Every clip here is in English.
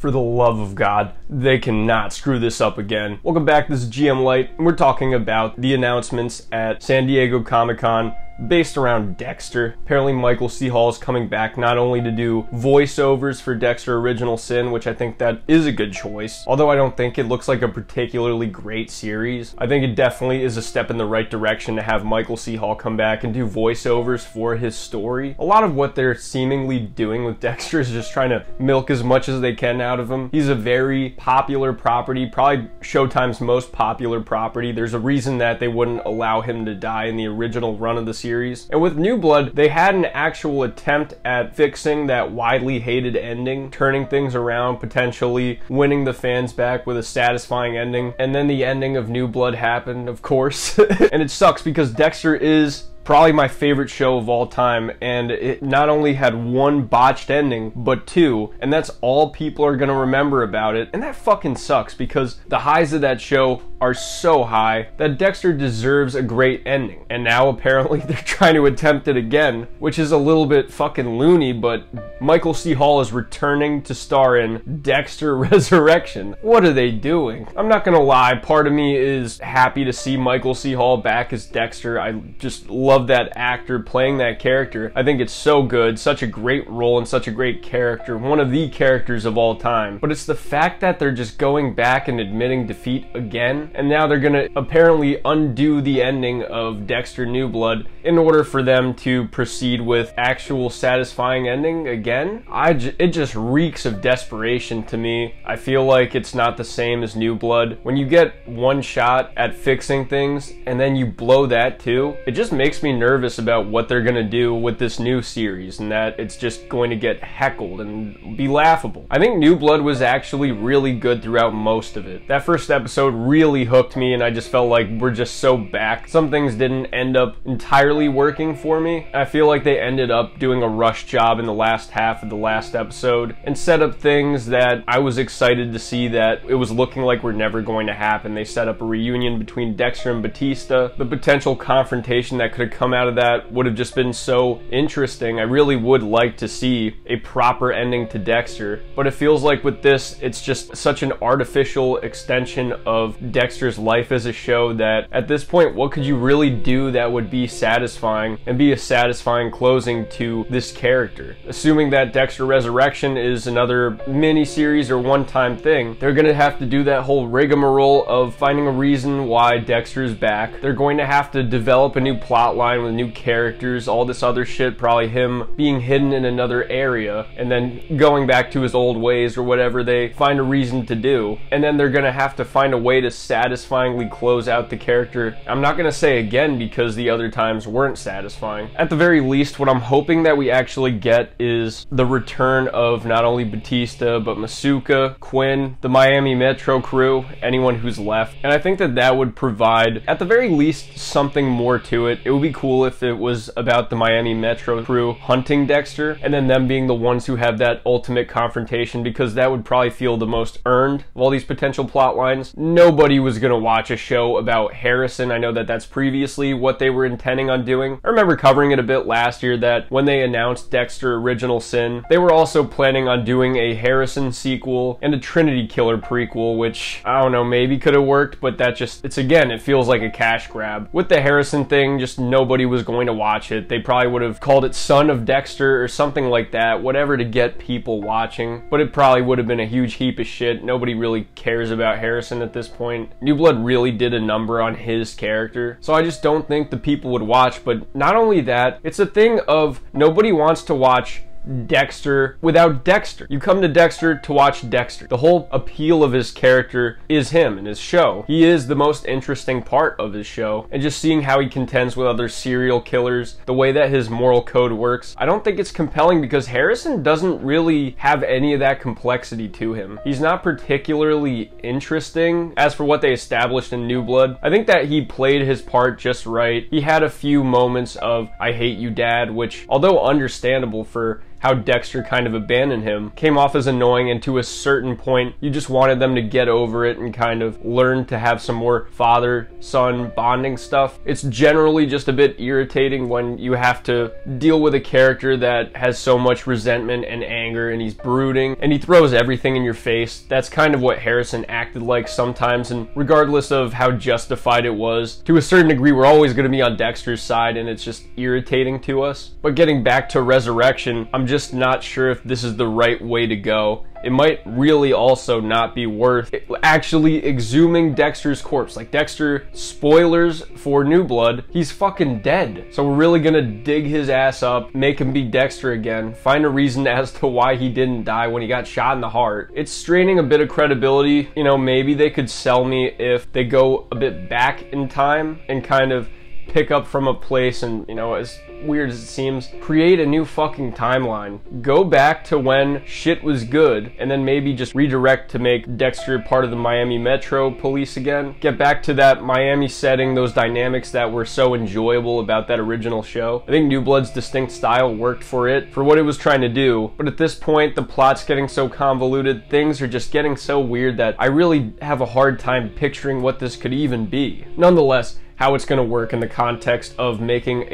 For the love of God, they cannot screw this up again. Welcome back, this is GM Light, and we're talking about the announcements at San Diego Comic-Con based around Dexter. Apparently Michael C. Hall is coming back not only to do voiceovers for Dexter Original Sin, which I think that is a good choice, although I don't think it looks like a particularly great series. I think it definitely is a step in the right direction to have Michael C. Hall come back and do voiceovers for his story. A lot of what they're seemingly doing with Dexter is just trying to milk as much as they can out of him. He's a very popular property, probably Showtime's most popular property. There's a reason that they wouldn't allow him to die in the original run of the series. And with New Blood, they had an actual attempt at fixing that widely hated ending, turning things around, potentially winning the fans back with a satisfying ending. And then the ending of New Blood happened, of course. And it sucks because Dexter is probably my favorite show of all time, and it not only had one botched ending, but two, and that's all people are gonna remember about it. And that fucking sucks because the highs of that show are so high that Dexter deserves a great ending. And now apparently they're trying to attempt it again, which is a little bit fucking loony, but Michael C. Hall is returning to star in Dexter Resurrection. What are they doing? I'm not gonna lie, part of me is happy to see Michael C. Hall back as Dexter. I just love that actor playing that character. I think it's so good, such a great role and such a great character, one of the characters of all time. But it's the fact that they're just going back and admitting defeat again, and now they're gonna apparently undo the ending of Dexter New Blood in order for them to proceed with actual satisfying ending again. It just reeks of desperation to me. I feel like it's not the same as New Blood. When you get one shot at fixing things and then you blow that too, it just makes me nervous about what they're gonna do with this new series, and that it's just going to get heckled and be laughable. I think New Blood was actually really good throughout most of it. That first episode really hooked me, and I just felt like we're just so back. Some things didn't end up entirely working for me. I feel like they ended up doing a rush job in the last half of the last episode and set up things that I was excited to see that it was looking like were never going to happen. They set up a reunion between Dexter and Batista. The potential confrontation that could have come out of that would have just been so interesting. I really would like to see a proper ending to Dexter, but it feels like with this, it's just such an artificial extension of Dexter's life as a show that at this point, what could you really do that would be satisfying and be a satisfying closing to this character? Assuming that Dexter Resurrection is another mini-series or one-time thing, they're gonna have to do that whole rigmarole of finding a reason why Dexter's back. They're going to have to develop a new plot line with new characters, all this other shit, probably him being hidden in another area and then going back to his old ways or whatever they find a reason to do. And then they're gonna have to find a way to satisfyingly close out the character. I'm not gonna say again because the other times weren't satisfying. At the very least, what I'm hoping that we actually get is the return of not only Batista, but Masuka, Quinn, the Miami Metro crew, anyone who's left. And I think that that would provide, at the very least, something more to it. It would be cool if it was about the Miami Metro crew hunting Dexter and then them being the ones who have that ultimate confrontation, because that would probably feel the most earned of all these potential plot lines. Nobody was gonna watch a show about Harrison. I know that that's previously what they were intending on doing. I remember covering it a bit last year that when they announced Dexter Original Sin, they were also planning on doing a Harrison sequel and a Trinity Killer prequel, which I don't know, maybe could have worked, but that just, it's again, it feels like a cash grab. With the Harrison thing, just nobody was going to watch it. They probably would have called it Son of Dexter or something like that, whatever to get people watching, but it probably would have been a huge heap of shit. Nobody really cares about Harrison at this point. New Blood really did a number on his character, so I just don't think the people would watch. But not only that, it's a thing of nobody wants to watch Dexter without Dexter. You come to Dexter to watch Dexter. The whole appeal of his character is him and his show. He is the most interesting part of his show, and just seeing how he contends with other serial killers, the way that his moral code works, I don't think it's compelling because Harrison doesn't really have any of that complexity to him. He's not particularly interesting. As for what they established in New Blood, I think that he played his part just right. He had a few moments of "I hate you, Dad," which, although understandable for how Dexter kind of abandoned him came off as annoying, and to a certain point you just wanted them to get over it and kind of learn to have some more father-son bonding stuff. It's generally just a bit irritating when you have to deal with a character that has so much resentment and anger, and he's brooding and he throws everything in your face. That's kind of what Harrison acted like sometimes, and regardless of how justified it was, to a certain degree we're always going to be on Dexter's side, and it's just irritating to us. But getting back to Resurrection, I'm just not sure if this is the right way to go. It might really also not be worth actually exhuming Dexter's corpse. Like, Dexter, spoilers for New Blood, he's fucking dead. So we're really gonna dig his ass up, make him be Dexter again, find a reason as to why he didn't die when he got shot in the heart. It's straining a bit of credibility. You know, maybe they could sell me if they go a bit back in time and kind of pick up from a place and, you know, as weird as it seems, create a new fucking timeline. Go back to when shit was good, and then maybe just redirect to make Dexter part of the Miami Metro Police again. Get back to that Miami setting, those dynamics that were so enjoyable about that original show. I think New Blood's distinct style worked for it, for what it was trying to do, but at this point, the plot's getting so convoluted, things are just getting so weird that I really have a hard time picturing what this could even be. Nonetheless, how it's going to work in the context of making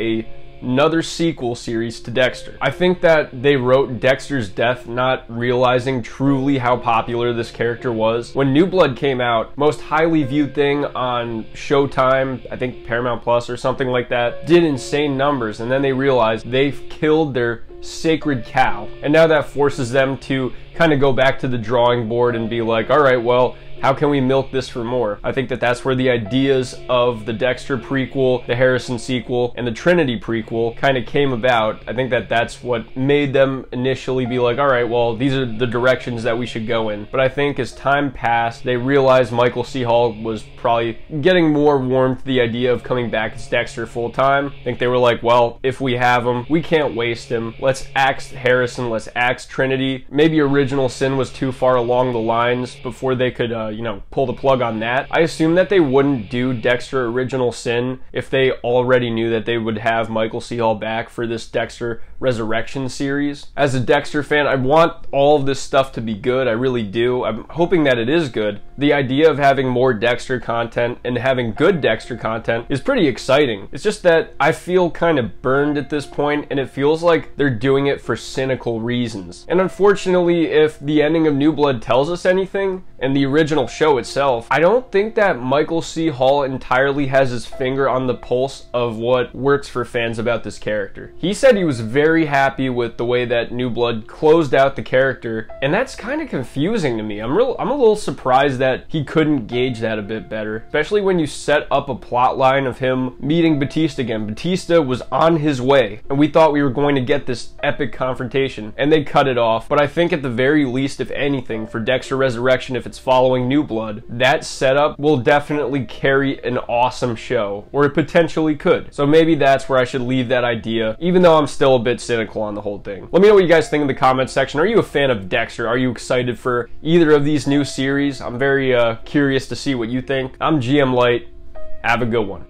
another sequel series to Dexter. I think that they wrote Dexter's death not realizing truly how popular this character was. When New Blood came out, most highly viewed thing on Showtime, I think Paramount Plus or something like that, did insane numbers, and then they realized they've killed their sacred cow, and now that forces them to kind of go back to the drawing board and be like, all right, well, how can we milk this for more? I think that that's where the ideas of the Dexter prequel, the Harrison sequel, and the Trinity prequel kind of came about. I think that that's what made them initially be like, all right, well, these are the directions that we should go in. But I think as time passed, they realized Michael C. Hall was probably getting more warm to the idea of coming back as Dexter full time. I think they were like, well, if we have him, we can't waste him. Let's axe Harrison, let's axe Trinity. Maybe Original Sin was too far along the lines before they could you know, pull the plug on that. I assume that they wouldn't do Dexter Original Sin if they already knew that they would have Michael C. Hall back for this Dexter Resurrection series. As a Dexter fan, I want all of this stuff to be good. I really do. I'm hoping that it is good. The idea of having more Dexter content and having good Dexter content is pretty exciting. It's just that I feel kind of burned at this point, and it feels like they're doing it for cynical reasons. And unfortunately, if the ending of New Blood tells us anything, and the original show itself, I don't think that Michael C. Hall entirely has his finger on the pulse of what works for fans about this character. He said he was very happy with the way that New Blood closed out the character, and that's kind of confusing to me. I'm a little surprised that he couldn't gauge that a bit better, especially when you set up a plot line of him meeting Batista again. Batista was on his way, and we thought we were going to get this epic confrontation, and they cut it off. But I think at the very least, if anything, for Dexter Resurrection, if it's following New Blood, that setup will definitely carry an awesome show, or it potentially could. So maybe that's where I should leave that idea, even though I'm still a bit cynical on the whole thing. Let me know what you guys think in the comments section. Are you a fan of Dexter? Are you excited for either of these new series? I'm very curious to see what you think. I'm GM Light. Have a good one.